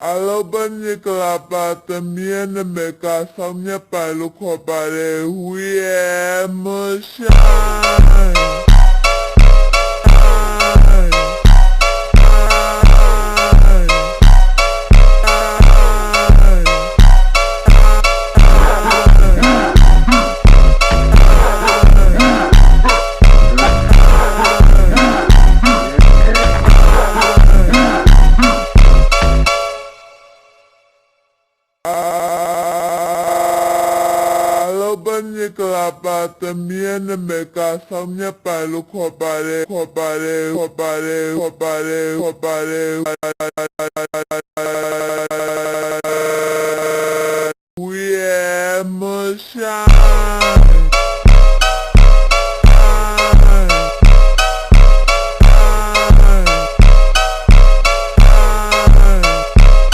အားလုံးပဲမင်္ဂလာပါသမီးနာမည်ကဆောင်မြတ်ပါလို့ခေါ်ပါတယ် We are Motionဘယ်နေကလာပါသမီးနာမည်ကဆောင်မြတ်ပါလို့ခေါ်ပါတယ်